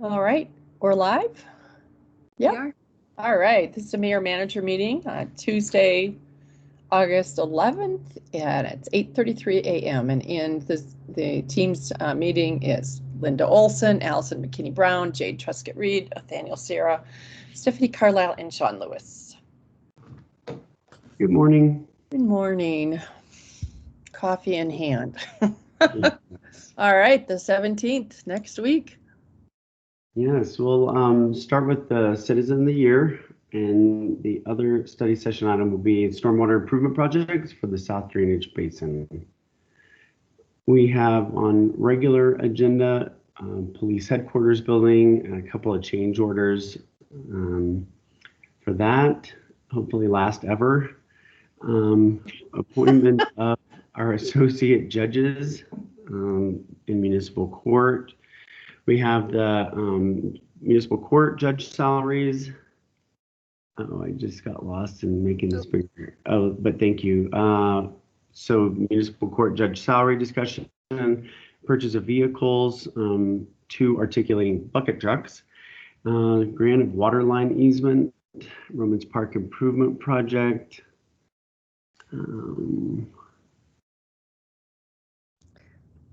All right, we're live? Yeah. All right, this is a mayor manager meeting on Tuesday, August 11th, and it's 8:33 a.m. And in the team's meeting is Linda Olson, Allison McKinney-Brown, Jade Truscott-Reed, Nathaniel Sierra, Stephanie Carlisle, and Shawn Lewis. Good morning. Good morning. Coffee in hand. All right, the 17th, next week. Yes, we'll start with the Citizen of the Year, and the other study session item will be stormwater improvement projects for the South Drainage Basin. We have on regular agenda police headquarters building and a couple of change orders for that, hopefully last ever. Appointment of our associate judges in municipal court. We have the municipal court judge salaries. Oh, I just got lost in making this bigger. Oh, but thank you. So municipal court judge salary discussion, purchase of vehicles, 2 articulating bucket trucks, grant of water line easement, Romans Park improvement project.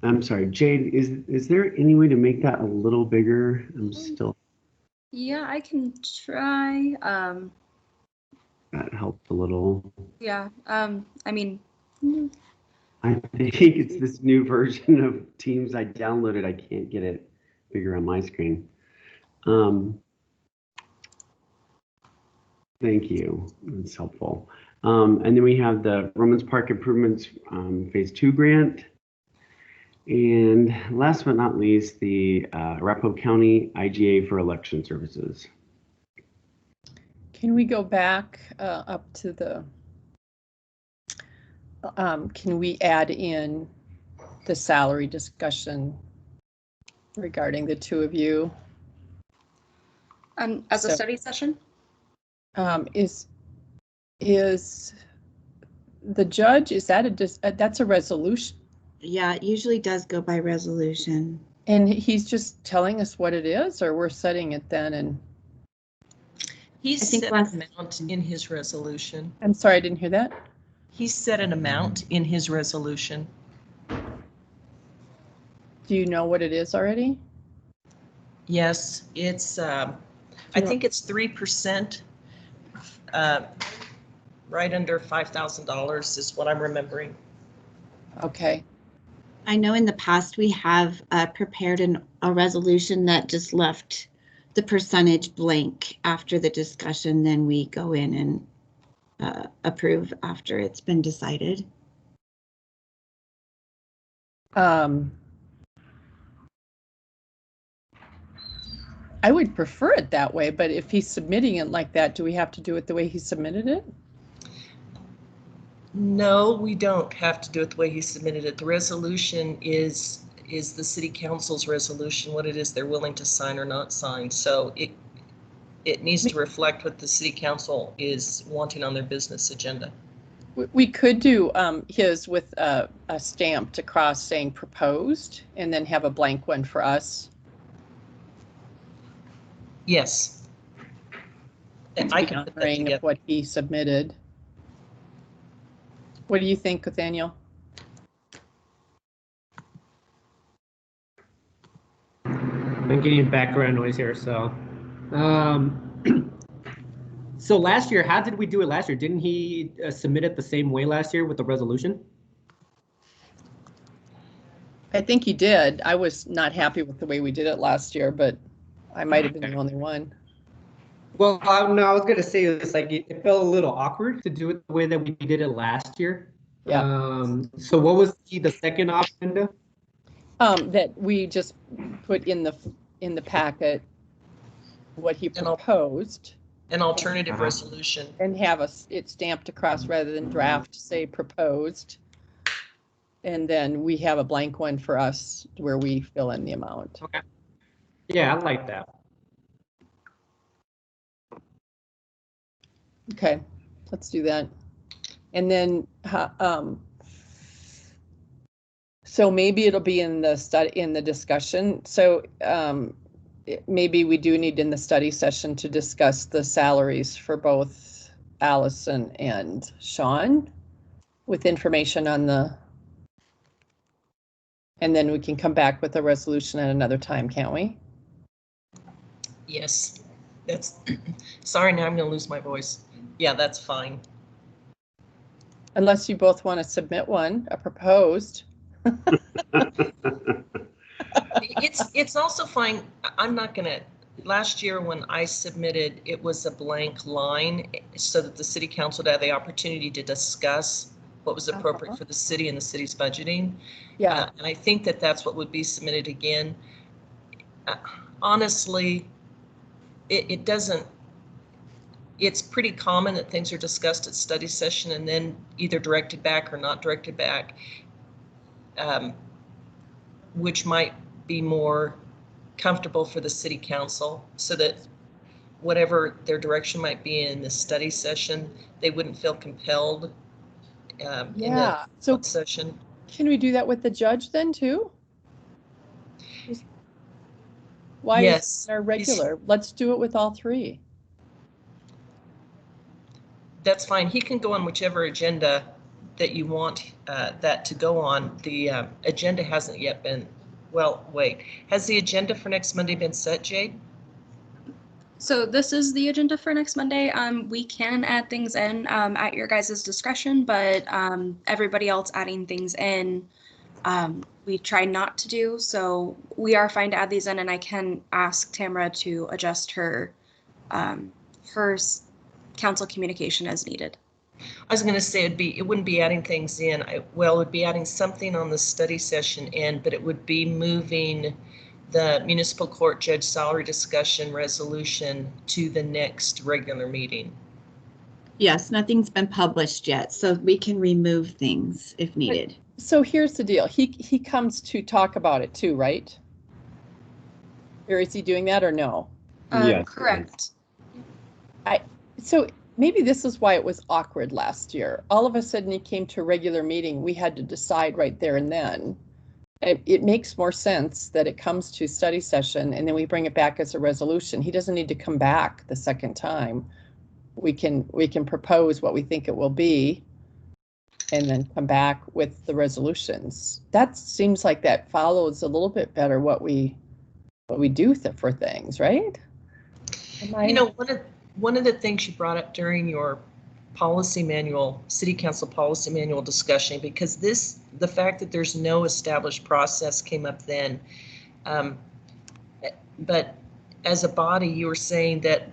I'm sorry, Jade, is there any way to make that a little bigger? I'm still. Yeah, I can try. That helped a little. Yeah, I mean. I think it's this new version of Teams I downloaded. I can't get it bigger on my screen. Thank you, that's helpful. And then we have the Romans Park Improvements Phase 2 grant. And last but not least, the Arapahoe County IGA for election services. Can we go back up to the, can we add in the salary discussion regarding the 2 of you? As a study session? Is the judge, is that that's a resolution? Yeah, it usually does go by resolution. And he's just telling us what it is, or we're setting it then? And he set an amount in his resolution. I'm sorry, I didn't hear that. He set an amount in his resolution. Do you know what it is already? Yes, it's I think it's 3%, right under $5,000 is what I'm remembering. Okay. I know in the past we have prepared a resolution that just left the percentage blank after the discussion. Then we go in and approve after it's been decided. I would prefer it that way, but if he's submitting it like that, do we have to do it the way he submitted it? No, we don't have to do it the way he submitted it. The resolution is the city council's resolution, what it is they're willing to sign or not sign. So it needs to reflect what the city council is wanting on their business agenda. We could do his with a stamped across saying proposed, and then have a blank one for us. Yes. And I can put that together. What he submitted. What do you think, Nathaniel? I'm getting background noise here, so. So last year, how did we do it last year? Didn't he submit it the same way last year with the resolution? I think he did. I was not happy with the way we did it last year, but I might have been the only one. Well, no, I was gonna say it's like it felt a little awkward to do it the way that we did it last year. Yeah. So what was the second option? That we just put in the packet what he proposed. An alternative resolution. And have it stamped across rather than draft, say proposed. And then we have a blank one for us where we fill in the amount. Okay. Yeah, I like that. Okay, let's do that. And then, so maybe it'll be in the discussion. So maybe we do need in the study session to discuss the salaries for both Allison and Shawn with information on and then we can come back with a resolution at another time, can't we? Yes, that's, sorry, now I'm gonna lose my voice. Yeah, that's fine. Unless you both want to submit one, a proposed. It's also fine. I'm not gonna, last year when I submitted, it was a blank line so that the city council would have the opportunity to discuss what was appropriate for the city and the city's budgeting. Yeah. And I think that that's what would be submitted again. Honestly, it doesn't, it's pretty common that things are discussed at study session and then either directed back or not directed back, which might be more comfortable for the city council, so that whatever their direction might be in the study session, they wouldn't feel compelled in the session. Can we do that with the judge then too? Why yes, is it our regular? Let's do it with all three. That's fine. He can go on whichever agenda that you want that to go on. The agenda hasn't yet been, well, wait. Has the agenda for next Monday been set, Jade? So this is the agenda for next Monday. We can add things in at your guys' discretion, but everybody else adding things in, we try not to do. So we are fine to add these in, and I can ask Tamara to adjust her her council communication as needed. I was going to say it wouldn't be adding things in. It would be adding something on the study session end, but it would be moving the municipal court judge salary discussion resolution to the next regular meeting. Yes, nothing's been published yet, so we can remove things if needed. So here's the deal. He comes to talk about it too, right? Or is he doing that or no? Yes. Correct. So maybe this is why it was awkward last year. All of a sudden he came to a regular meeting. We had to decide right there and then. It makes more sense that it comes to study session and then we bring it back as a resolution. He doesn't need to come back the second time. We can propose what we think it will be and then come back with the resolutions. That seems like that follows a little bit better what we do for things, right? You know, one of the things you brought up during your policy manual, city council policy manual discussion, because the fact that there's no established process came up then. But as a body, you were saying that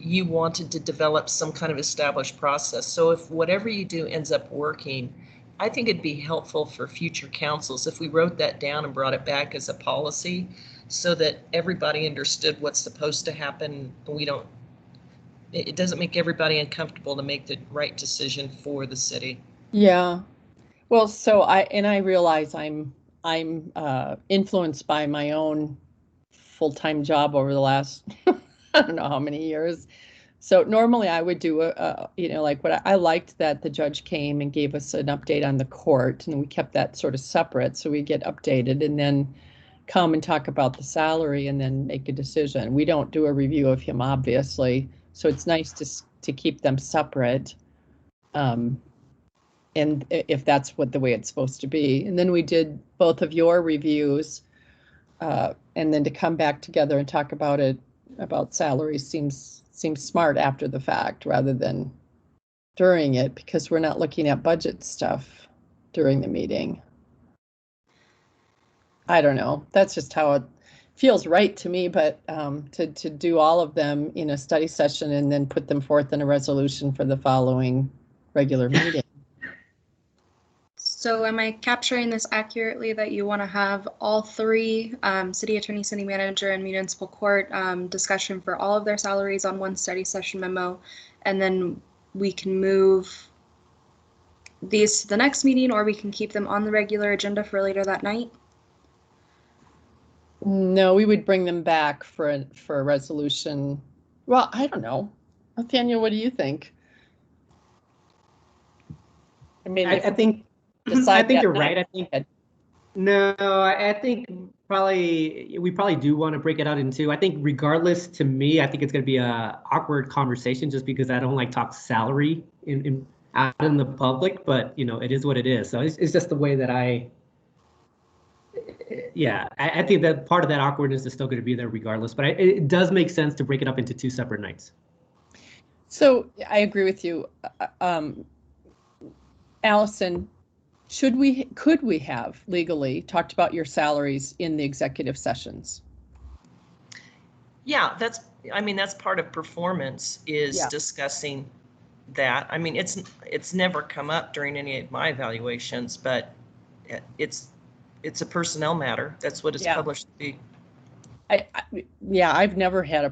you wanted to develop some kind of established process. So if whatever you do ends up working, I think it'd be helpful for future councils if we wrote that down and brought it back as a policy so that everybody understood what's supposed to happen. And it doesn't make everybody uncomfortable to make the right decision for the city. Yeah. Well, so I realize I'm influenced by my own full-time job over the last I don't know how many years. So normally I would do like what I liked that the judge came and gave us an update on the court, and we kept that sort of separate so we get updated and then come and talk about the salary and then make a decision. We don't do a review of him, obviously, so it's nice to keep them separate. And if that's the way it's supposed to be. And then we did both of your reviews, and then to come back together and talk about salaries seems smart after the fact rather than during it, because we're not looking at budget stuff during the meeting. I don't know. That's just how it feels right to me, but to do all of them in a study session and then put them forth in a resolution for the following regular meeting. So am I capturing this accurately that you want to have all three, city attorney, city manager, and municipal court discussion for all of their salaries on one study session memo, and then we can move these to the next meeting, or we can keep them on the regular agenda for later that night? No, we would bring them back for a resolution. Well, I don't know. Nathaniel, what do you think? I mean, I think you're right. I think No, I think we probably do want to break it out in two. I think regardless, to me, I think it's going to be a awkward conversation just because I don't like talk salary out in the public, but you know, it is what it is. So it's just the way that I think that part of that awkwardness is still going to be there regardless, but it does make sense to break it up into two separate nights. So I agree with you. Allison, could we have legally talked about your salaries in the executive sessions? Yeah, that's part of performance is discussing that. I mean, it's never come up during any of my evaluations, but it's a personnel matter. That's what it's published to be. I've never had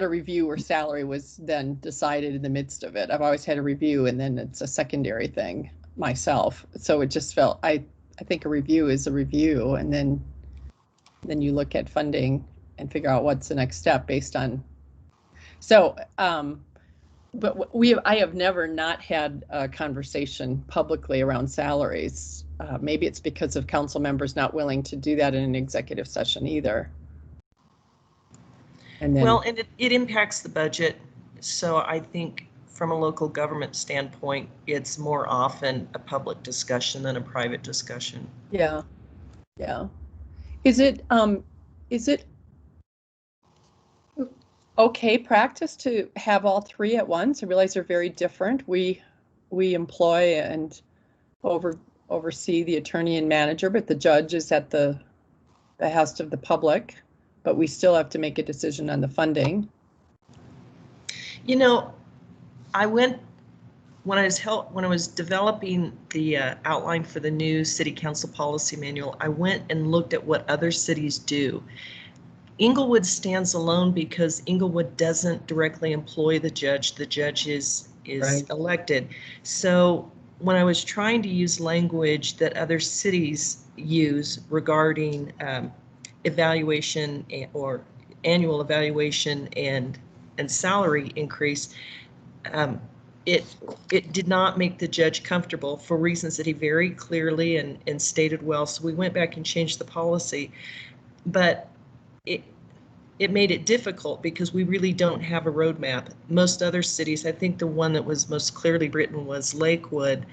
a review where salary was then decided in the midst of it. I've always had a review and then it's a secondary thing myself. So it just felt, I think a review is a review, and then you look at funding and figure out what's the next step based on. So, but I have never not had a conversation publicly around salaries. Maybe it's because of council members not willing to do that in an executive session either. And then, well, and it impacts the budget. So I think from a local government standpoint, it's more often a public discussion than a private discussion. Yeah. Is it okay practice to have all three at once? I realize they're very different. We employ and oversee the attorney and manager, but the judge is at the behest of the public, but we still have to make a decision on the funding. You know, when I was developing the outline for the new city council policy manual, I went and looked at what other cities do. Inglewood stands alone because Inglewood doesn't directly employ the judge. The judge is right. Elected. So when I was trying to use language that other cities use regarding evaluation or annual evaluation and salary increase, it did not make the judge comfortable for reasons that he very clearly and stated well. So we went back and changed the policy, but it made it difficult because we really don't have a roadmap. Most other cities, I think the one that was most clearly written was Lakewood,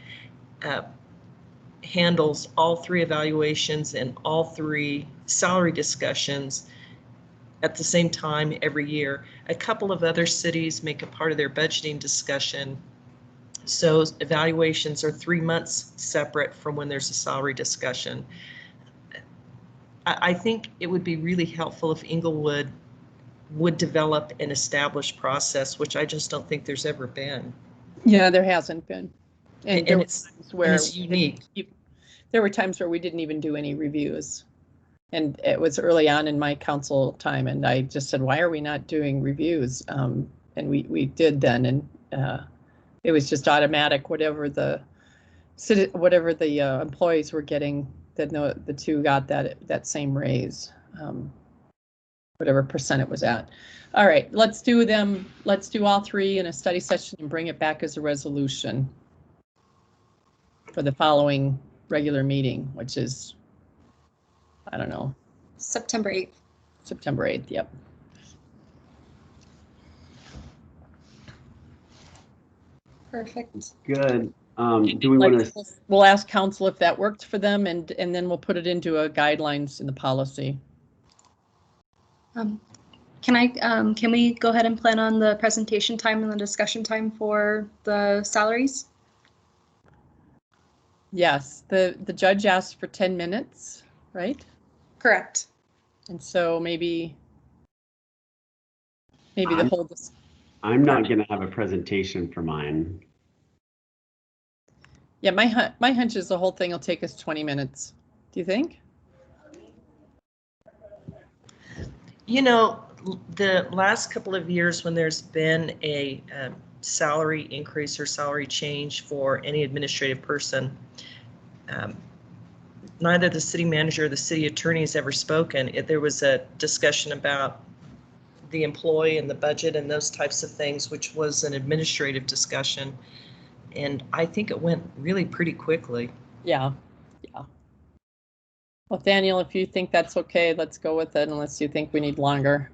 handles all three evaluations and all three salary discussions at the same time every year. A couple of other cities make a part of their budgeting discussion. So evaluations are 3 months separate from when there's a salary discussion. I think it would be really helpful if Inglewood would develop an established process, which I just don't think there's ever been. Yeah, there hasn't been. And it's unique. There were times where we didn't even do any reviews. And it was early on in my council time, and I just said, why are we not doing reviews? And we did then, and it was just automatic, whatever the employees were getting, that the two got that same raise, whatever percent it was at. All right, let's do all three in a study session and bring it back as a resolution for the following regular meeting, which is, I don't know. September 8th. September 8th, yep. Perfect. Good. Do we want to? We'll ask council if that worked for them, and then we'll put it into a guidelines in the policy. Can we go ahead and plan on the presentation time and the discussion time for the salaries? Yes, the judge asked for 10 minutes, right? Correct. And so maybe the whole. I'm not going to have a presentation for mine. Yeah, my hunch is the whole thing will take us 20 minutes. Do you think? You know, the last couple of years when there's been a salary increase or salary change for any administrative person, neither the city manager or the city attorney has ever spoken. There was a discussion about the employee and the budget and those types of things, which was an administrative discussion. And I think it went really pretty quickly. Yeah. Well, Daniel, if you think that's okay, let's go with it unless you think we need longer.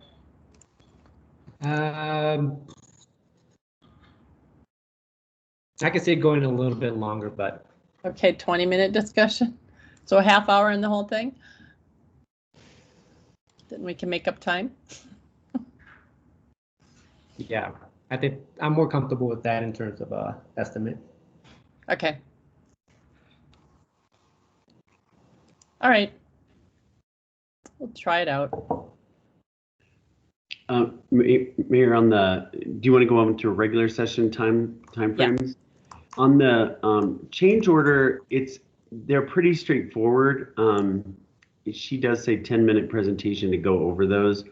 I could see it going a little bit longer, but. Okay, 20-minute discussion. So a half hour in the whole thing? Then we can make up time. Yeah, I think I'm more comfortable with that in terms of estimate. Okay. All right. We'll try it out. Mayor, do you want to go on to a regular session time frames? Yeah. On the change order, they're pretty straightforward. She does say 10-minute presentation to go over those.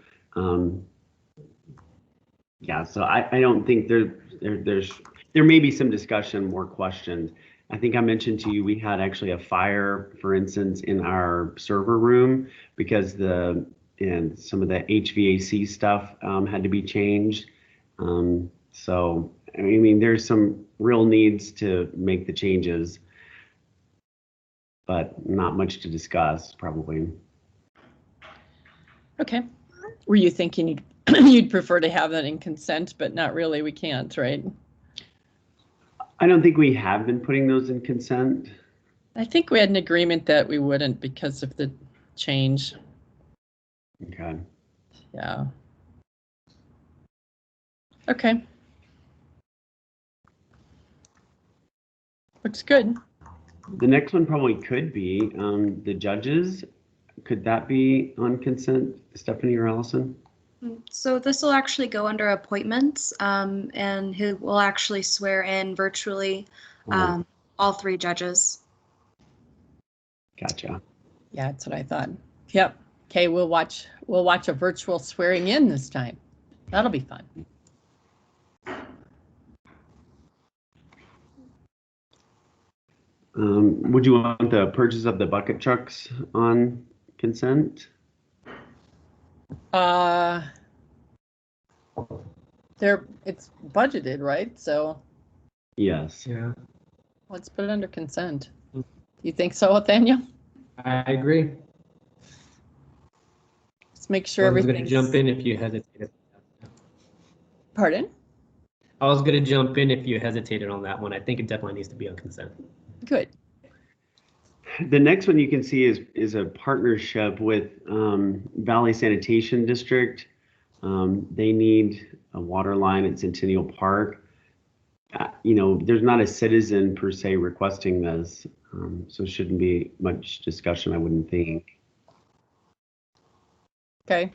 Yeah, so I don't think there may be some discussion, more questions. I think I mentioned to you we had actually a fire, for instance, in our server room because some of the HVAC stuff had to be changed. So I mean, there's some real needs to make the changes, but not much to discuss probably. Okay. Were you thinking you'd prefer to have that in consent, but not really, we can't, right? I don't think we have been putting those in consent. I think we had an agreement that we wouldn't because of the change. Okay. Yeah. Okay. Looks good. The next one probably could be the judges. Could that be on consent, Stephanie or Allison? So this will actually go under appointments, and who will actually swear in virtually all 3 judges. Gotcha. Yeah, that's what I thought. Yep. Okay, we'll watch a virtual swearing in this time. That'll be fun. Would you want the purchase of the bucket trucks on consent? It's budgeted, right? So yes. Yeah. Let's put it under consent. You think so, Nathaniel? I agree. Let's make sure I was everything's... going to jump in if you hesitated. Pardon? I was going to jump in if you hesitated on that one. I think it definitely needs to be on consent. Good. The next one you can see is a partnership with Valley Sanitation District. They need a water line at Centennial Park. There's not a citizen per se requesting this, so shouldn't be much discussion, I wouldn't think. Okay.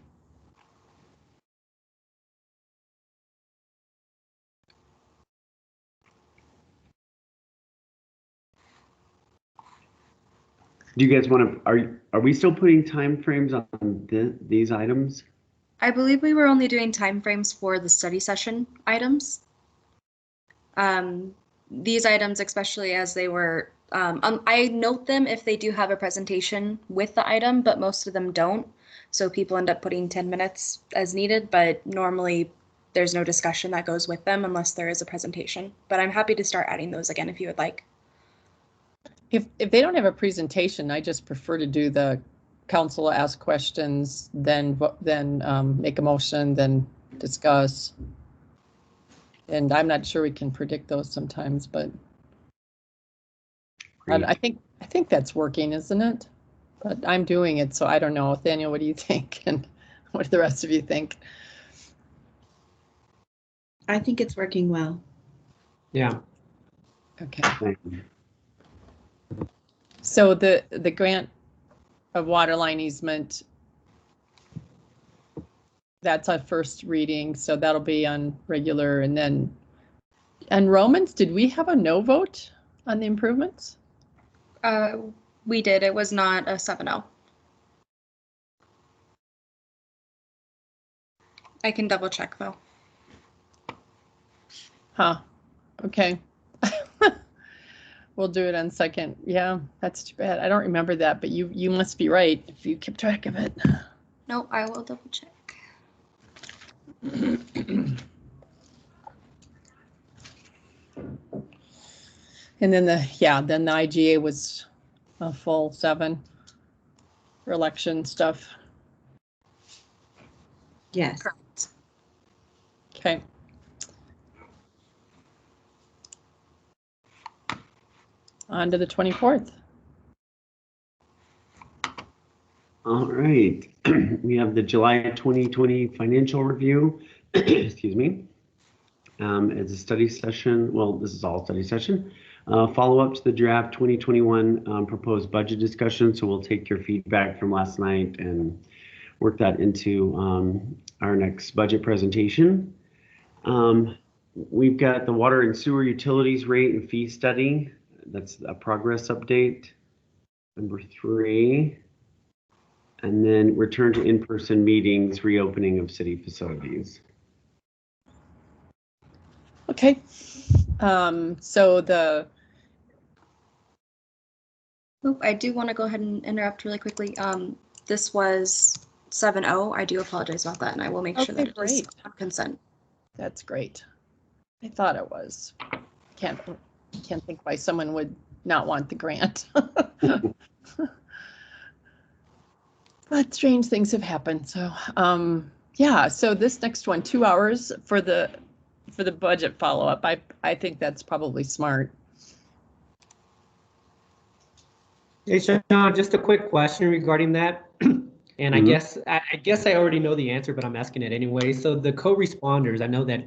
Do you guys want to, are we still putting time frames on these items? I believe we were only doing timeframes for the study session items. These items, especially as they were, I note them if they do have a presentation with the item, but most of them don't. So people end up putting 10 minutes as needed, but normally there's no discussion that goes with them unless there is a presentation. But I'm happy to start adding those again if you would like. If they don't have a presentation, I just prefer to do the council ask questions, then make a motion, then discuss. And I'm not sure we can predict those sometimes, but I think that's working, isn't it? But I'm doing it, so I don't know. Nathaniel, what do you think? And what do the rest of you think? I think it's working well. Yeah. Okay. So the grant of water line easement, that's our first reading, so that'll be on regular. And then enrollments, did we have a no vote on the improvements? We did. It was not a 7-0. I can double check though. Huh. Okay. We'll do it on second. Yeah, that's too bad. I don't remember that, but you must be right if you keep track of it. No, I will double check. And then the IGA was a full 7. for election stuff. Yes. Correct. Okay. On to the 24th. All right, we have the July 2020 financial review, excuse me. It's a study session. Well, this is all study session. Follow up to the draft 2021 proposed budget discussion. So we'll take your feedback from last night and work that into our next budget presentation. We've got the water and sewer utilities rate and fee study. That's a progress update. Number 3. And then return to in-person meetings, reopening of city facilities. Okay. So the. Oh, I do want to go ahead and interrupt really quickly. This was 7-0. I do apologize about that, and I will make sure that it is on consent. That's great. I thought it was. Can't think why someone would not want the grant. But strange things have happened. So yeah, so this next one, 2 hours for the budget follow-up. I think that's probably smart. Hey, Shawn, just a quick question regarding that. And I guess I already know the answer, but I'm asking it anyway. So the co-responders, I know that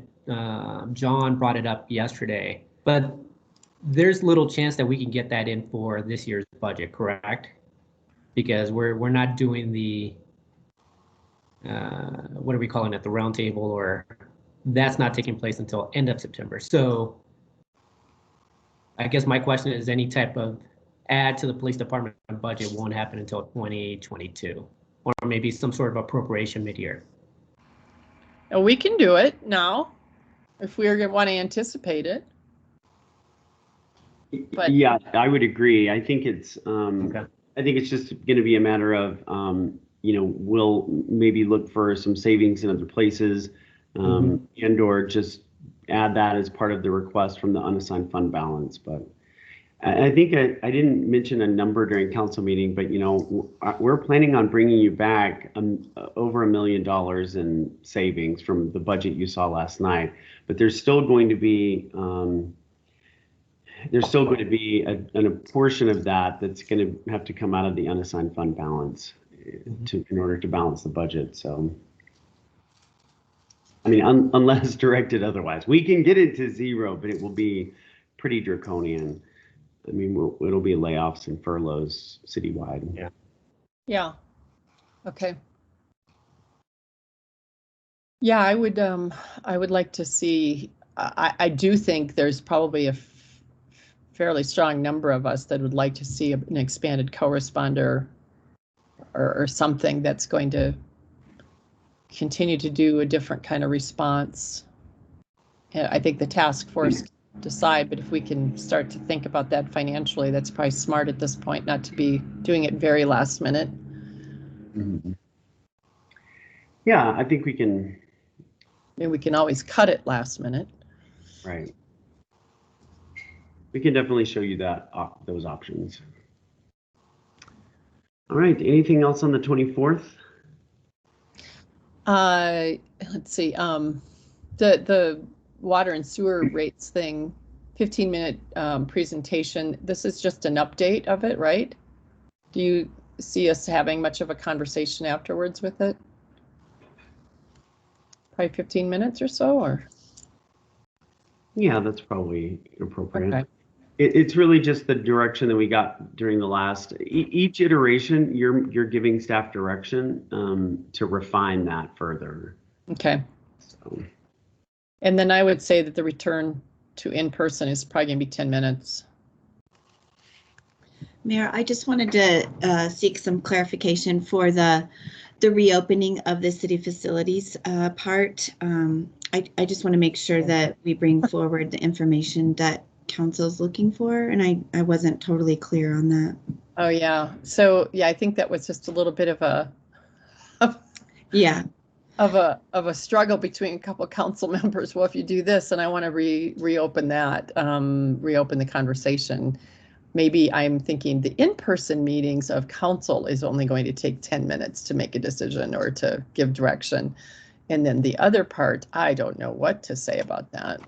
John brought it up yesterday, but there's little chance that we can get that in for this year's budget, correct? Because we're not doing the what are we calling it, the roundtable, or that's not taking place until end of September. So I guess my question is, any type of add to the police department budget won't happen until 2022, or maybe some sort of appropriation mid-year. And we can do it now if we're going to want to anticipate it. But yeah, I would agree. I think it's Okay. I think it's just going to be a matter of we'll maybe look for some savings in other places, and or just add that as part of the request from the unassigned fund balance. But I think I didn't mention a number during council meeting, but we're planning on bringing you back over $1 million in savings from the budget you saw last night. But there's still going to be a portion of that that's going to have to come out of the unassigned fund balance in order to balance the budget. So, I mean, unless directed otherwise, we can get it to zero, but it will be pretty draconian. I mean, it'll be layoffs and furloughs citywide. Yeah. yeah. Okay. Yeah, I would like to see. I do think there's probably a fairly strong number of us that would like to see an expanded co-responder or something that's going to continue to do a different kind of response. And I think the task force decide, but if we can start to think about that financially, that's probably smart at this point, not to be doing it very last minute. Mm-hmm. Yeah, I think we can. I mean, we can always cut it last minute. Right. We can definitely show you that those options. All right. Anything else on the 24th? Let's see. The water and sewer rates thing, 15-minute presentation. This is just an update of it, right? Do you see us having much of a conversation afterwards with it? Probably 15 minutes or so, or? Yeah, that's probably appropriate. Okay. It's really just the direction that we got during the last, each iteration, you're giving staff direction to refine that further. Okay. So. And then I would say that the return to in-person is probably going to be 10 minutes. Mayor, I just wanted to seek some clarification for the reopening of the city facilities part. I just want to make sure that we bring forward the information that council's looking for, and I wasn't totally clear on that. Oh yeah. So yeah, I think that was just a little bit of a struggle between a couple of council members. Well, if you do this, and I want to reopen that, reopen the conversation. maybe I'm thinking the in-person meetings of council is only going to take 10 minutes to make a decision or to give direction. And then the other part, I don't know what to say about that.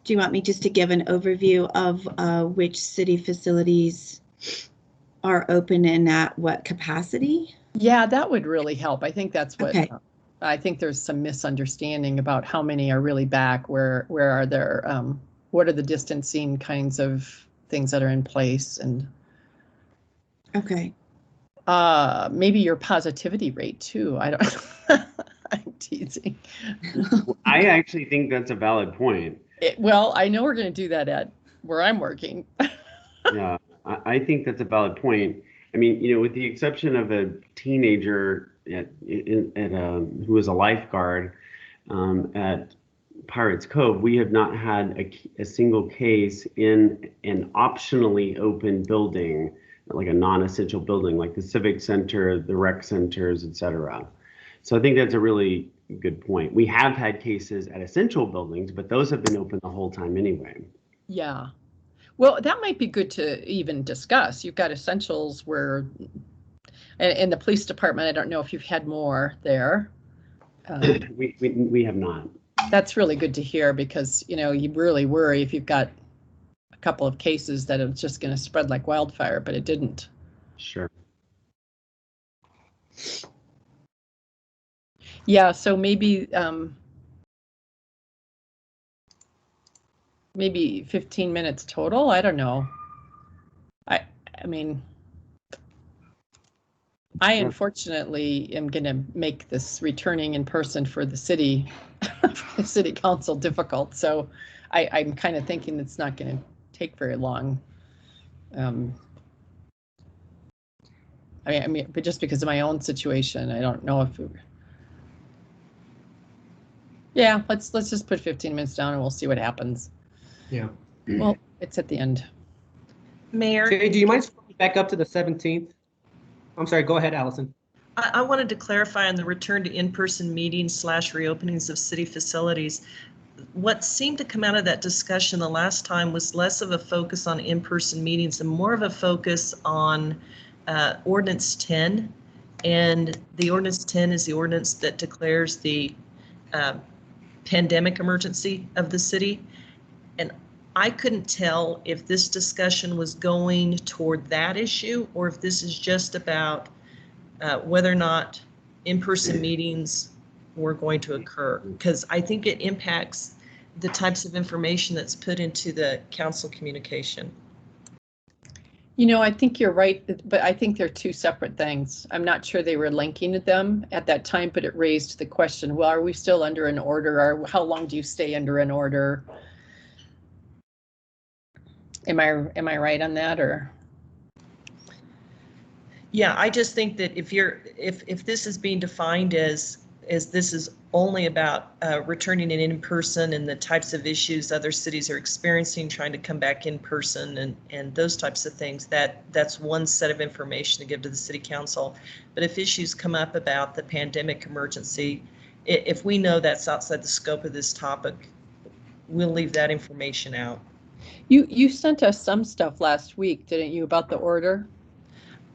Do you want me just to give an overview of which city facilities are open and at what capacity? Yeah, that would really help. I think that's what, okay. I think there's some misunderstanding about how many are really back, where are there, what are the distancing kinds of things that are in place, and Okay. Maybe your positivity rate too. I don't, I'm teasing. I actually think that's a valid point. Well, I know we're going to do that at where I'm working. Yeah, I think that's a valid point. I mean, you know, with the exception of a teenager who was a lifeguard at Pirates Cove, we have not had a single case in an optionally open building, like a non-essential building, like the Civic Center, the rec centers, etc. So I think that's a really good point. We have had cases at essential buildings, but those have been open the whole time anyway. Yeah. Well, that might be good to even discuss. You've got essentials where, and the police department, I don't know if you've had more there. We have not. That's really good to hear, because, you know, you really worry if you've got a couple of cases that it's just going to spread like wildfire, but it didn't. Sure. Yeah, so maybe maybe 15 minutes total. I don't know. I mean, I unfortunately am going to make this returning in person for the city council difficult. So I'm kind of thinking it's not going to take very long. I mean, but just because of my own situation, I don't know if. Yeah, let's just put 15 minutes down and we'll see what happens. Yeah. Well, it's at the end. Mayor, Jay, do you mind scrolling back up to the 17th? I'm sorry, go ahead, Allison. I wanted to clarify on the return to in-person meetings / reopenings of city facilities. What seemed to come out of that discussion the last time was less of a focus on in-person meetings and more of a focus on Ordinance 10. And the Ordinance 10 is the ordinance that declares the pandemic emergency of the city. And I couldn't tell if this discussion was going toward that issue or if this is just about whether or not in-person meetings were going to occur, because I think it impacts the types of information that's put into the council communication. You know, I think you're right, but I think they're two separate things. I'm not sure they were linking them at that time, but it raised the question, well, are we still under an order? Or how long do you stay under an order? Am I right on that, or? Yeah, I just think that if this is being defined as this is only about returning in person and the types of issues other cities are experiencing, trying to come back in person and those types of things, that's one set of information to give to the city council. But if issues come up about the pandemic emergency, if we know that's outside the scope of this topic, we'll leave that information out. You sent us some stuff last week, didn't you, about the order?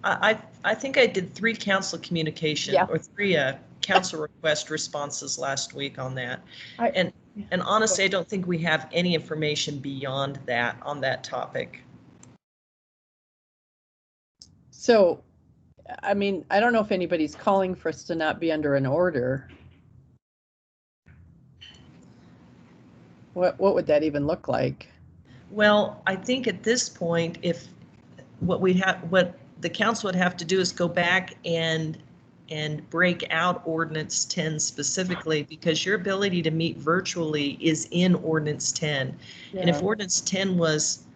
I think I did 3 council communication or 3 council request responses last week on that. And honestly, I don't think we have any information beyond that on that topic. So, I mean, I don't know if anybody's calling for us to not be under an order. What would that even look like? Well, I think at this point, if what the council would have to do is go back and break out Ordinance 10 specifically, because your ability to meet virtually is in Ordinance 10. Yeah. And if Ordinance 10 was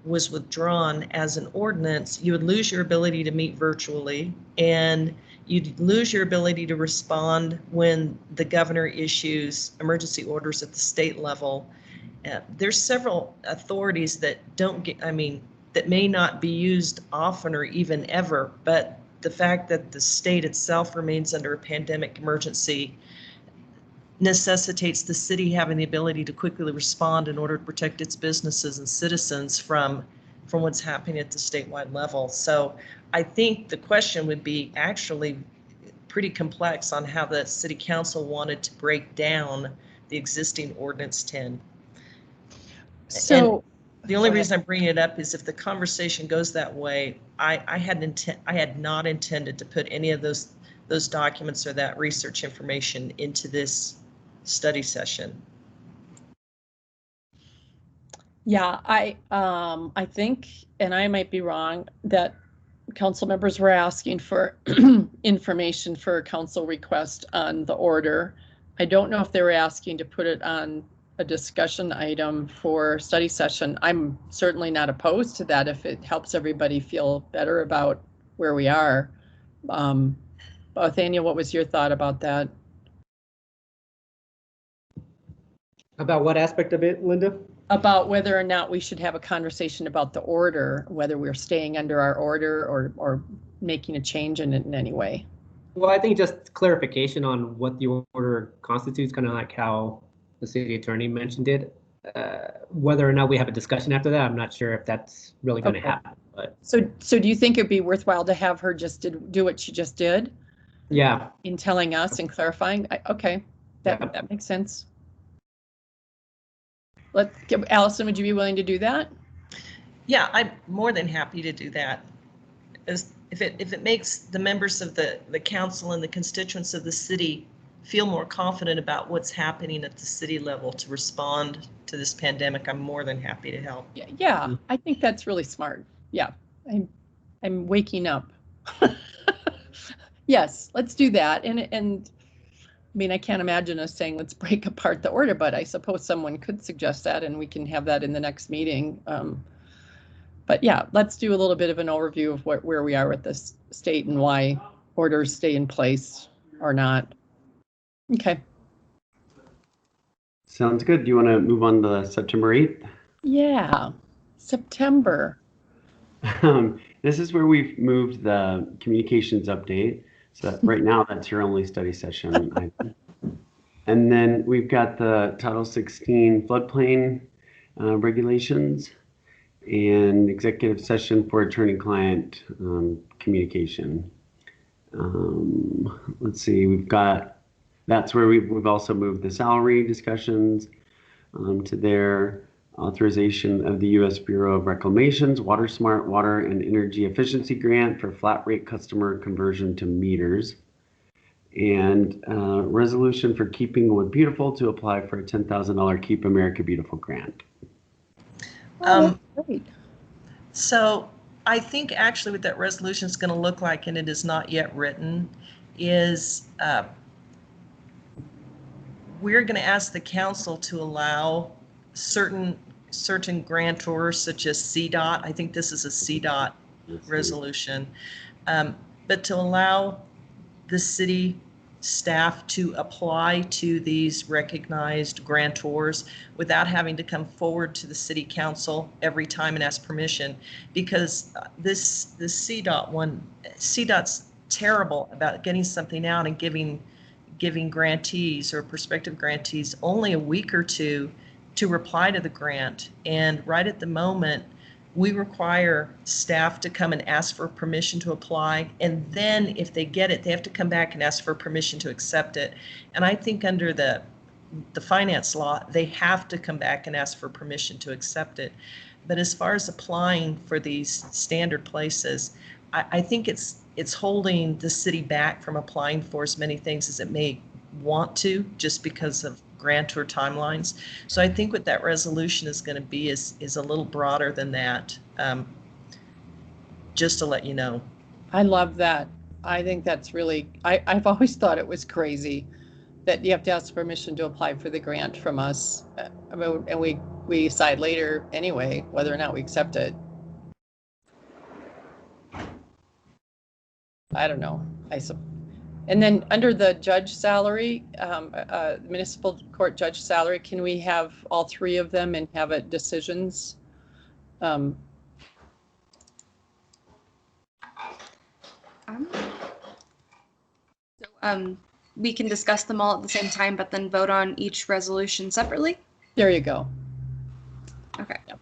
withdrawn as an ordinance, you would lose your ability to meet virtually, and you'd lose your ability to respond when the governor issues emergency orders at the state level. There's several authorities that that may not be used often or even ever, but the fact that the state itself remains under a pandemic emergency necessitates the city having the ability to quickly respond in order to protect its businesses and citizens from from what's happening at the statewide level. So I think the question would be actually pretty complex on how the city council wanted to break down the existing ordinance 10. So and the only reason I'm bringing it up is if the conversation goes that way, I had not intended to put any of those documents or that research information into this study session. yeah, I think, and I might be wrong, that council members were asking for information for a council request on the order. I don't know if they were asking to put it on a discussion item for study session. I'm certainly not opposed to that if it helps everybody feel better about where we are. Nathaniel, what was your thought about that? About what aspect of it, Linda? About whether or not we should have a conversation about the order, whether we're staying under our order or making a change in it in any way. Well, I think just clarification on what the order constitutes, kind of like how the city attorney mentioned it. Whether or not we have a discussion after that, I'm not sure if that's really going to happen. But so do you think it'd be worthwhile to have her just do what she just did? Yeah. In telling us and clarifying? Okay, that makes sense. Let's give Allison, would you be willing to do that? Yeah, I'm more than happy to do that. If it makes the members of the council and the constituents of the city feel more confident about what's happening at the city level to respond to this pandemic, I'm more than happy to help. Yeah, I think that's really smart. Yeah, I'm waking up. Yes, let's do that. And I mean, I can't imagine us saying, let's break apart the order, but I suppose someone could suggest that and we can have that in the next meeting. But yeah, let's do a little bit of an overview of where we are with this state and why orders stay in place or not. Okay. Sounds good. Do you want to move on to September 8th? Yeah, September. This is where we've moved the communications update. So that right now, that's your only study session. And then we've got the Title 16 floodplain regulations and executive session for attorney-client communication. Let's see, that's where we've also moved the salary discussions to their authorization of the U.S. Bureau of Reclamation's Water Smart Water and Energy Efficiency Grant for flat rate customer conversion to meters, and resolution for Keeping Wood Beautiful to apply for a $10,000 Keep America Beautiful grant. Great. So I think actually what that resolution is going to look like, and it is not yet written, is we're going to ask the council to allow certain grantors such as CDOT. I think this is a CDOT resolution, but to allow the city staff to apply to these recognized grantors without having to come forward to the city council every time and ask permission, because this CDOT one, CDOT's terrible about getting something out and giving grantees or prospective grantees only a week or two to reply to the grant. And right at the moment, we require staff to come and ask for permission to apply. And then if they get it, they have to come back and ask for permission to accept it. And I think under the finance law, they have to come back and ask for permission to accept it. But as far as applying for these standard places, I think it's holding the city back from applying for as many things as it may want to, just because of grantor timelines. So I think what that resolution is going to be is a little broader than that, just to let you know. I love that. I think that's really, I've always thought it was crazy that you have to ask permission to apply for the grant from us. I mean, and we decide later anyway whether or not we accept it. I don't know. And then under the judge salary, municipal court judge salary, can we have all three of them and have it decisions? We can discuss them all at the same time, but then vote on each resolution separately. There you go. Okay. Yep.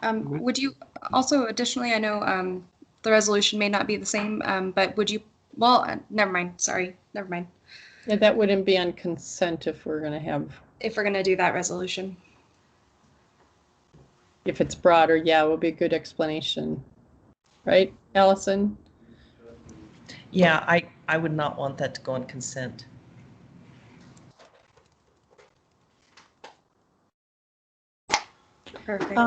Would you also, additionally, I know the resolution may not be the same, but would you, well, never mind, sorry, never mind. Yeah, that wouldn't be on consent if we're going to have. If we're going to do that resolution. If it's broader, yeah, it will be a good explanation. Right, Allison? Yeah, I would not want that to go on consent. Perfect.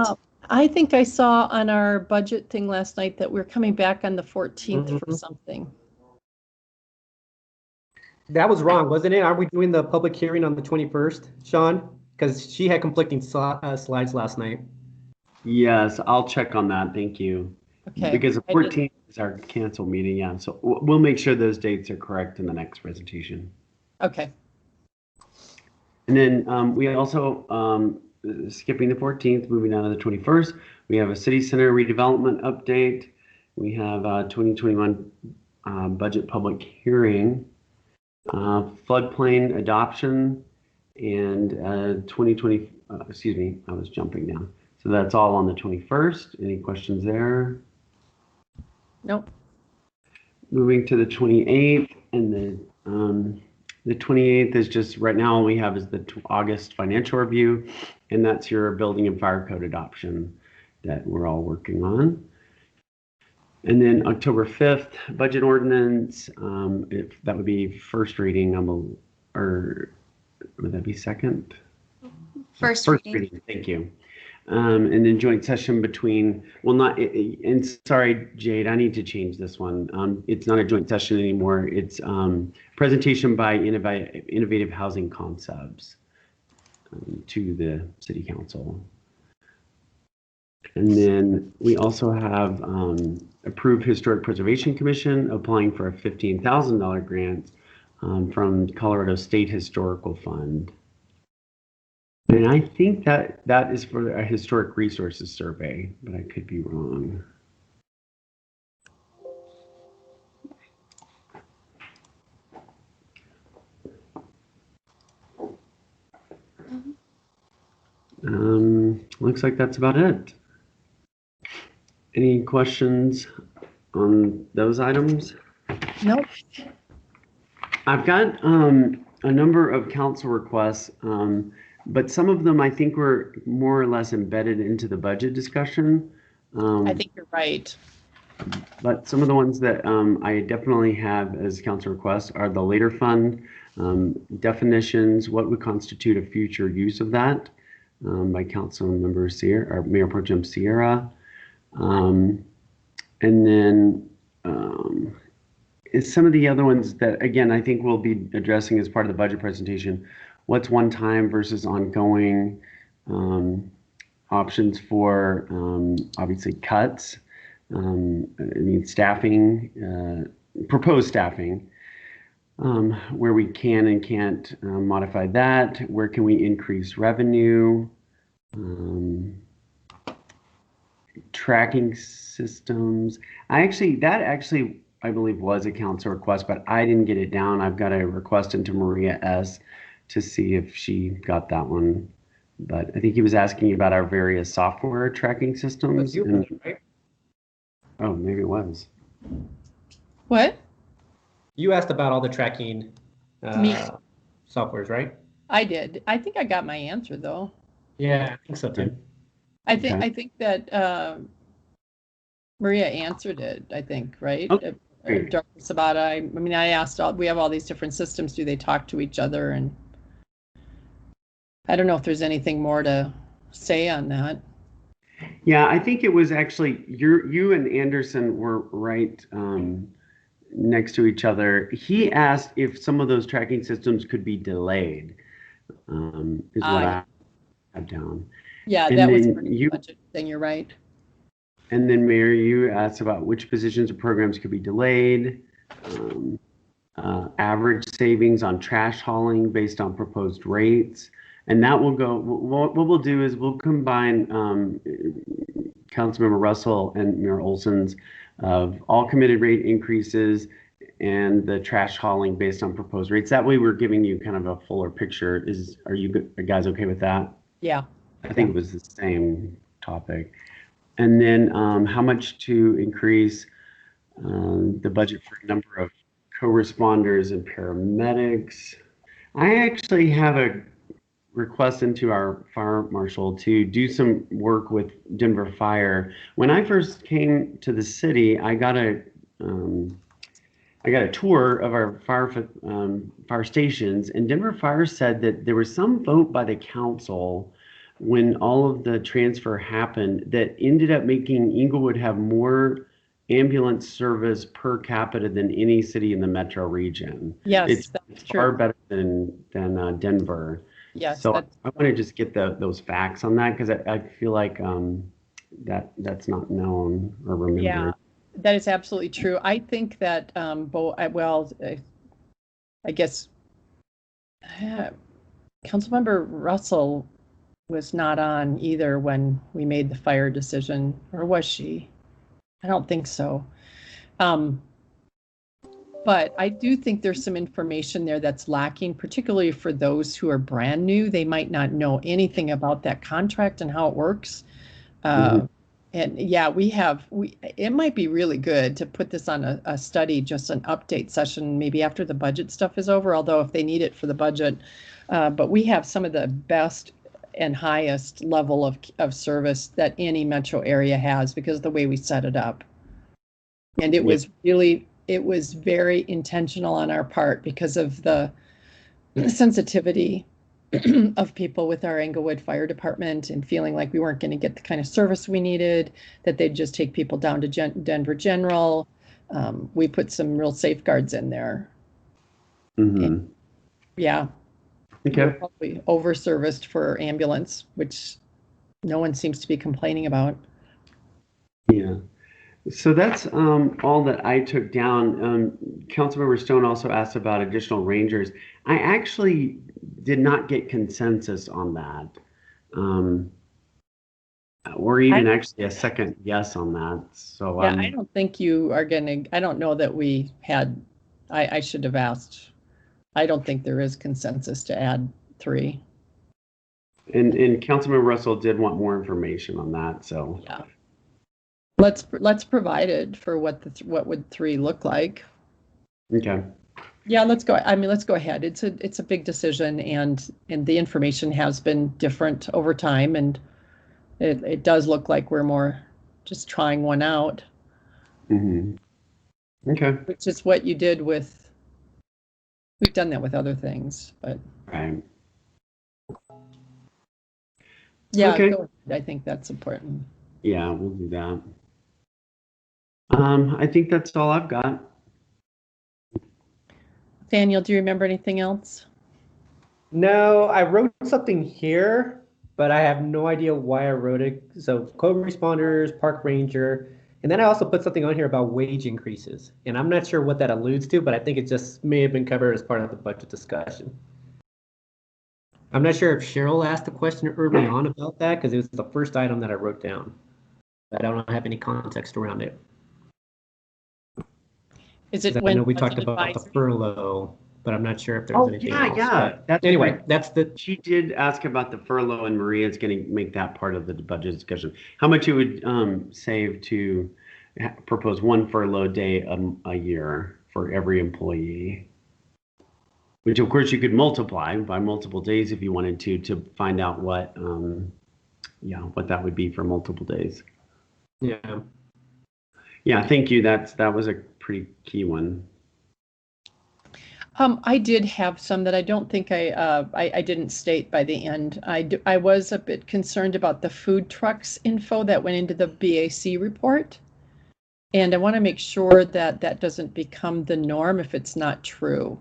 I think I saw on our budget thing last night that we're coming back on the 14th for something. That was wrong, wasn't it? Are we doing the public hearing on the 21st, Shawn? Because she had conflicting slides last night. Yes, I'll check on that. Thank you. Okay. Because the 14th is our cancel meeting, yeah. So we'll make sure those dates are correct in the next presentation. Okay. And then we also, skipping the 14th, moving on to the 21st, we have a city center redevelopment update. We have 2021 budget public hearing, floodplain adoption, and 2020, excuse me, I was jumping down. So that's all on the 21st. Any questions there? Nope. Moving to the 28th, and the 28th is just right now all we have is the August financial review, and that's your building and fire code adoption that we're all working on. And then October 5th, budget ordinance, if that would be first reading, or would that be second? First reading. Thank you. And then joint session between, well, not, and sorry, Jade, I need to change this one. It's not a joint session anymore. It's presentation by innovative housing concepts to the city council. And then we also have approved Historic Preservation Commission applying for a $15,000 grant from Colorado State Historical Fund. And I think that is for a historic resources survey, but I could be wrong. Looks like that's about it. Any questions on those items? Nope. I've got a number of council requests, but some of them I think were more or less embedded into the budget discussion. I think you're right. But some of the ones that I definitely have as council requests are the later fund definitions, what would constitute a future use of that by Council Member Sierra or Mayor Pro Tem Sierra. And then some of the other ones that, again, I think we'll be addressing as part of the budget presentation. What's one time versus ongoing options for obviously cuts. I mean, staffing, proposed staffing, where we can and can't modify that. Where can we increase revenue? Tracking systems. I believe was a council request, but I didn't get it down. I've got a request into Maria S. to see if she got that one. But I think he was asking about our various software tracking systems. Right? Oh, maybe it was. What? You asked about all the tracking softwares, right? I did. I think I got my answer though. Yeah, I think so too. I think that Maria answered it, I think, right? Okay. Dr. Sabata, I mean, I asked, we have all these different systems. Do they talk to each other? And I don't know if there's anything more to say on that. Yeah, I think it was actually, you and Anderson were right next to each other. He asked if some of those tracking systems could be delayed, is what I have down. Yeah, and that was pretty much a thing, you're right. And then Mayor, you asked about which positions or programs could be delayed, average savings on trash hauling based on proposed rates. And that will go, what we'll do is we'll combine Councilmember Russell and Mayor Olson's of all committed rate increases and the trash hauling based on proposed rates. That way we're giving you kind of a fuller picture. Are you guys okay with that? Yeah. I think it was the same topic. And then how much to increase the budget for a number of co-responders and paramedics. I actually have a request into our fire marshal to do some work with Denver Fire. When I first came to the city, I got a tour of our fire stations, and Denver Fire said that there was some vote by the council when all of the transfer happened that ended up making Inglewood have more ambulance service per capita than any city in the metro region. Yes, it's that's far true. better than Denver. Yes, So I want to just get those facts on that because I feel like that's not known or remembered. Yeah, that is absolutely true. I think that I guess Councilmember Russell was not on either when we made the fire decision, or was she? I don't think so. But I do think there's some information there that's lacking, particularly for those who are brand new. They might not know anything about that contract and how it works. And yeah, it might be really good to put this on a study, just an update session, maybe after the budget stuff is over, although if they need it for the budget. But we have some of the best and highest level of service that any metro area has because of the way we set it up. And it was very intentional on our part because of the sensitivity of people with our Englewood Fire Department and feeling like we weren't going to get the kind of service we needed, that they'd just take people down to Denver General. We put some real safeguards in there. And, yeah. Okay. We're probably over-serviced for ambulance, which no one seems to be complaining about. Yeah. So that's all that I took down. Councilmember Stone also asked about additional rangers. I actually did not get consensus on that, or even actually a second yes on that. So yeah, I don't think you are going to. I don't know that we had. I should have asked. I don't think there is consensus to add 3. And Councilmember Russell did want more information on that. So yeah. Let's provide it for what would 3 look like. Okay. Yeah, let's go. I mean, let's go ahead. It's a big decision, and the information has been different over time, and it does look like we're more just trying one out. Okay. Which is what you did with. We've done that with other things, but. Right. Yeah. Okay. Go ahead. I think that's important. Yeah, we'll do that. I think that's all I've got. Daniel, do you remember anything else? No, I wrote something here, but I have no idea why I wrote it. So co-responders, park ranger, and then I also put something on here about wage increases. And I'm not sure what that alludes to, but I think it just may have been covered as part of the budget discussion. I'm not sure if Cheryl asked a question early on about that because it was the first item that I wrote down. But I don't have any context around it. Is it when I know we talked about the furlough, but I'm not sure if there's anything else. Yeah. Anyway, she did ask about the furlough, and Maria's going to make that part of the budget discussion. How much it would save to propose 1 furlough day a year for every employee, which of course you could multiply by multiple days if you wanted to find out what that would be for multiple days. Yeah. Yeah, thank you. That was a pretty key one. I did have some that I don't think I didn't state by the end. I was a bit concerned about the food trucks info that went into the BAC report. And I want to make sure that that doesn't become the norm if it's not true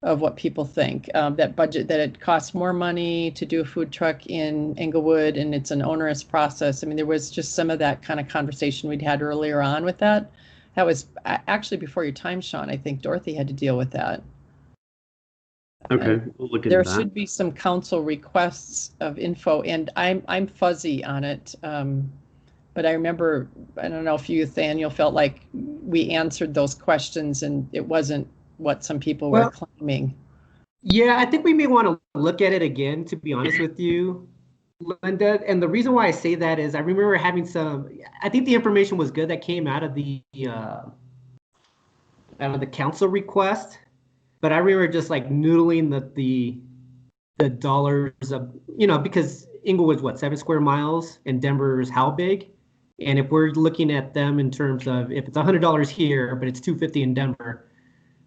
of what people think. That it costs more money to do a food truck in Englewood and it's an onerous process. I mean, there was just some of that kind of conversation we'd had earlier on with that. That was actually before your time, Shawn. I think Dorothy had to deal with that. Okay, we'll look into there that. There should be some council requests of info, and I'm fuzzy on it. But I remember, I don't know if you, Nathaniel, felt like we answered those questions and it wasn't what some people were claiming. Yeah, I think we may want to look at it again, to be honest with you. Linda, and the reason why I say that is I remember having I think the information was good that came out of the council request, but I remember just like noodling the dollars of, because Inglewood's what, 7 square miles and Denver's how big? And if we're looking at them in terms of if it's $100 here, but it's $250 in Denver,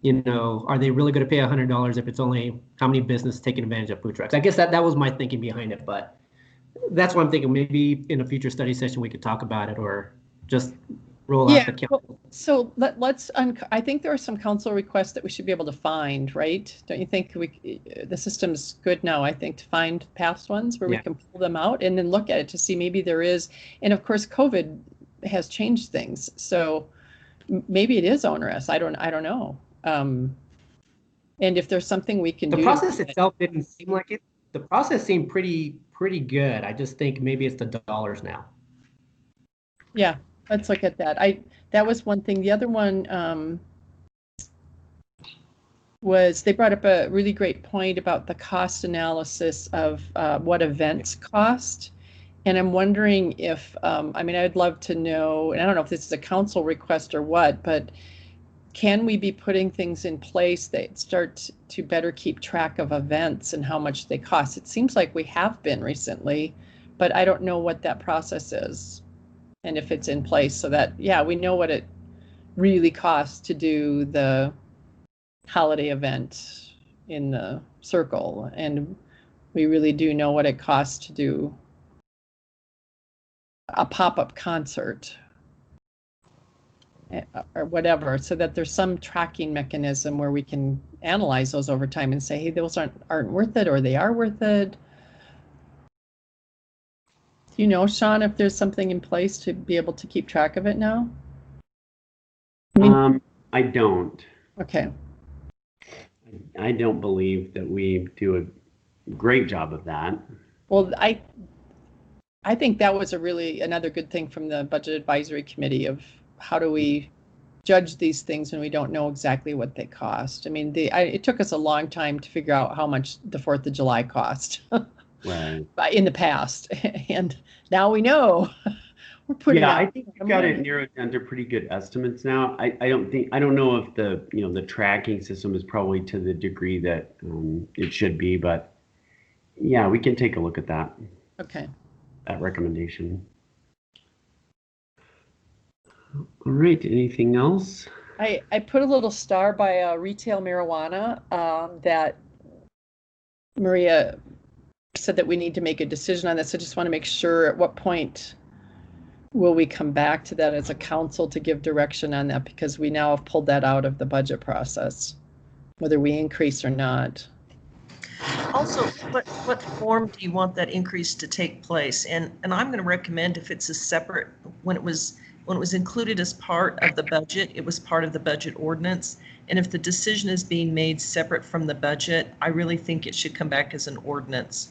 are they really going to pay $100 if it's only how many businesses taking advantage of food trucks? I guess that was my thinking behind it, but that's what I'm thinking. Maybe in a future study session we could talk about it, or just roll out the council. Well, so let's. I think there are some council requests that we should be able to find, right? Don't you think the system's good now? I think to find past ones where we can pull them out and then look at it to see maybe there is. And of course, COVID has changed things, so maybe it is onerous. I don't know. And if there's something we can do. The process itself didn't seem like it. The process seemed pretty good. I just think maybe it's the dollars now. Yeah, let's look at that. That was one thing. The other one was they brought up a really great point about the cost analysis of what events cost. And I'm wondering if, I'd love to know, and I don't know if this is a council request or what, but can we be putting things in place that start to better keep track of events and how much they cost? It seems like we have been recently, but I don't know what that process is and if it's in place so that, we know what it really costs to do the holiday event in the circle. And we really do know what it costs to do a pop-up concert or whatever, so that there's some tracking mechanism where we can analyze those over time and say, hey, those aren't worth it, or they are worth it. Do you know, Shawn, if there's something in place to be able to keep track of it now? I don't. Okay. I don't believe that we do a great job of that. Well, I think that was another good thing from the Budget Advisory Committee of how do we judge these things when we don't know exactly what they cost. It took us a long time to figure out how much the 4th of July cost right. in the past. And now we know. We're putting I think we've got it narrowed down to pretty good estimates now. I don't know if the tracking system is probably to the degree that it should be, but we can take a look at that. Okay. That recommendation. All right, anything else? I put a little star by retail marijuana that Maria said that we need to make a decision on this. I just want to make sure at what point will we come back to that as a council to give direction on that, because we now have pulled that out of the budget process, whether we increase or not. Also, what form do you want that increase to take place? And I'm going to recommend if it's a separate, when it was included as part of the budget, it was part of the budget ordinance. And if the decision is being made separate from the budget, I really think it should come back as an ordinance.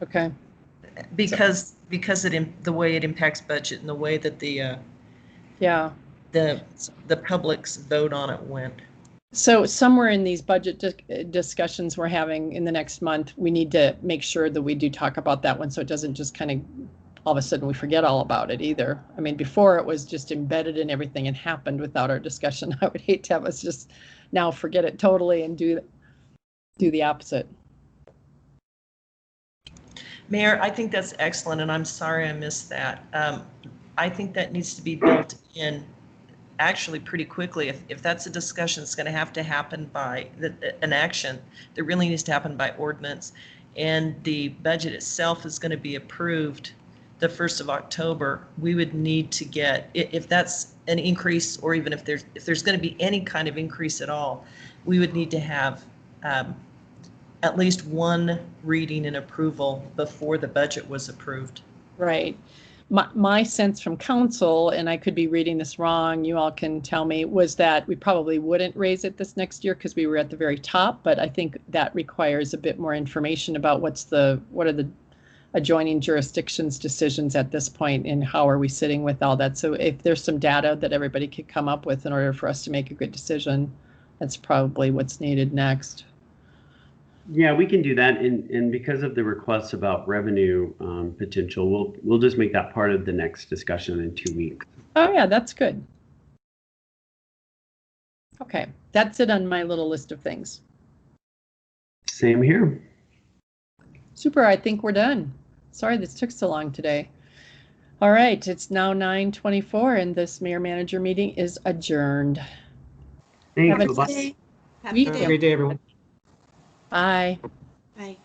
Okay. Because the way it impacts budget and the way that the public's vote on it went. So somewhere in these budget discussions we're having in the next month, we need to make sure that we do talk about that one, so it doesn't just kind of all of a sudden we forget all about it either. Before it was just embedded in everything and happened without our discussion. I would hate to have us just now forget it totally and do the opposite. Mayor, I think that's excellent, and I'm sorry I missed that. I think that needs to be built in actually pretty quickly. If that's a discussion that's going to happen by an action that really needs to happen by ordinance, and the budget itself is going to be approved the 1st of October, we would need to get, if that's an increase, or even if there's going to be any kind of increase at all, we would need to have at least one reading and approval before the budget was approved. Right. My sense from council, and I could be reading this wrong, you all can tell me, was that we probably wouldn't raise it this next year because we were at the very top, but I think that requires a bit more information about what are the adjoining jurisdictions decisions at this point, and how are we sitting with all that. So if there's some data that everybody could come up with in order for us to make a good decision, that's probably what's needed next. Yeah, we can do that. And because of the requests about revenue potential, we'll just make that part of the next discussion in 2 weeks. Oh, yeah, that's good. Okay, that's it on my little list of things. Same here. Super, I think we're done. Sorry this took so long today. All right, it's now 9:24 and this mayor-manager meeting is adjourned. Thanks. Have a Bye-bye. Have a Have Have a great day, everyone. Bye. Bye.